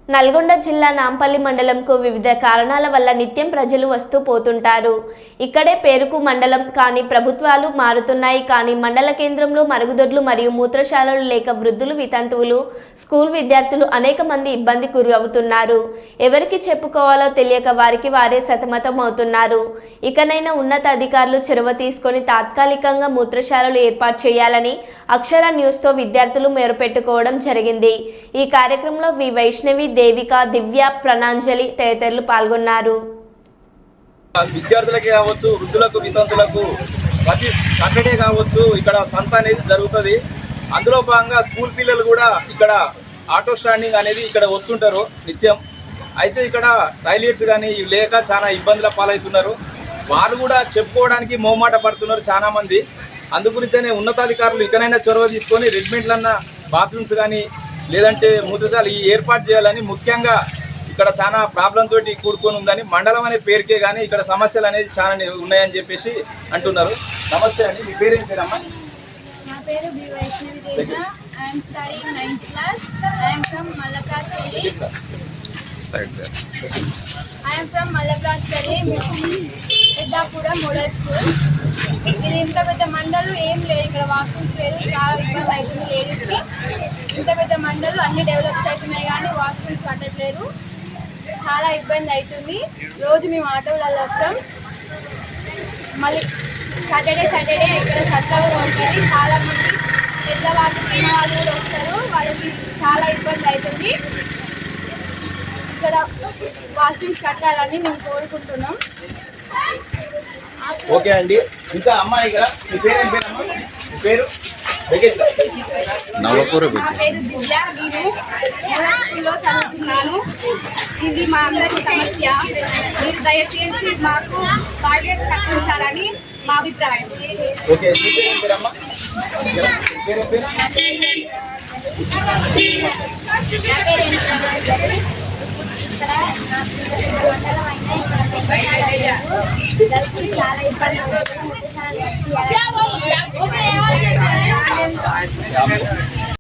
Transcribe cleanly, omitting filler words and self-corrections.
నల్గొండ జిల్లా నాంపల్లి మండలంకు వివిధ కారణాల వల్ల నిత్యం ప్రజలు వస్తూ పోతుంటారు. ఇక్కడే పేరుకు మండలం కానీ ప్రభుత్వాలు మారుతున్నాయి కానీ మండల కేంద్రంలో మరుగుదొడ్లు మరియు మూత్రశాలలు లేక వృద్ధులు, వితంతువులు, స్కూల్ విద్యార్థులు అనేక మంది ఇబ్బంది గురవుతున్నారు. ఎవరికి చెప్పుకోవాలో తెలియక వారికి వారే సతమతం అవుతున్నారు. ఇకనైనా ఉన్నత అధికారులు చొరవ తీసుకొని తాత్కాలికంగా మూత్రశాలలు ఏర్పాటు చేయాలని అక్షర న్యూస్తో విద్యార్థులు మేరపెట్టుకోవడం జరిగింది. ఈ కార్యక్రమంలో వి వైష్ణవి, దేవిక, దివ్య, ప్రణాంజలి తదితరులు పాల్గొన్నారు. విద్యార్థులకి కావచ్చు, వృద్ధులకు, వితంతులకు ప్రతి సాటర్డే కావచ్చు ఇక్కడ సంత అనేది జరుగుతుంది. అందులో భాగంగా స్కూల్ పిల్లలు కూడా ఇక్కడ ఆటో స్టాండింగ్ అనేది ఇక్కడ వస్తుంటారు నిత్యం. అయితే ఇక్కడ టాయిలెట్స్ కానీ లేక చాలా ఇబ్బందుల పాలవుతున్నారు. వారు కూడా చెప్పుకోవడానికి మొహమాట పడుతున్నారు చాలా మంది. అందుగురించనే ఉన్నతాధికారులు ఇకనైనా చొరవ తీసుకొని రెడ్మెంట్లన్న బాత్రూమ్స్ కానీ లేదంటే మూత్రశాల ఏర్పాటు చేయాలని, ముఖ్యంగా ఇక్కడ చాలా ప్రాబ్లం తోటి కూడుకొని ఉందని, మండలం అనే పేరుకే కానీ ఇక్కడ సమస్యలు అనేది చాలా ఉన్నాయని చెప్పేసి అంటున్నారు. నమస్తే అండి, మీ పేరు ఏం పేరమ్మా? నా పేరు B Vaishnavi Devika. I am studying 9th class. I am from Mallaprasapalli. Peddapuram model school. ఇది ఇంత పెద్ద మండలు ఏం లేదు, ఇక్కడ వాష్రూమ్స్ లేదు, చాలా ఇబ్బంది అవుతుంది లేడీస్కి. ఇంత పెద్ద మండలు అన్ని డెవలప్స్ అవుతున్నాయి కానీ వాష్రూమ్స్ పట్టట్లేదు, చాలా ఇబ్బంది అవుతుంది. రోజు మేము ఆటోలలో వస్తాం. మళ్ళీ సాటర్డే ఇక్కడ సత్తా కూడా ఉంటుంది. చాలామంది పెద్దవాళ్ళు, చిన్నవాళ్ళు కూడా వస్తారు, వాళ్ళకి చాలా ఇబ్బంది అవుతుంది. ఇక్కడ వాష్రూమ్స్ కట్టాలని మేము కోరుకుంటున్నాం. ఓకే అండి. ఇంకా అమ్మాయి కదా, మీ పేరు ఏం పేరమ్మా? మీ పేరు నా పేరు దివ్య. నేను స్కూల్లో చదువుతున్నాను. ఇది మా అందరి సమస్య. మీరు దయచేసి మాకు టాయిలెట్స్ కట్టించాలని మా అభిప్రాయం. ఓకే, మీ పేరు ఏం పేరమ్మా? చాలా ఇబ్బంది.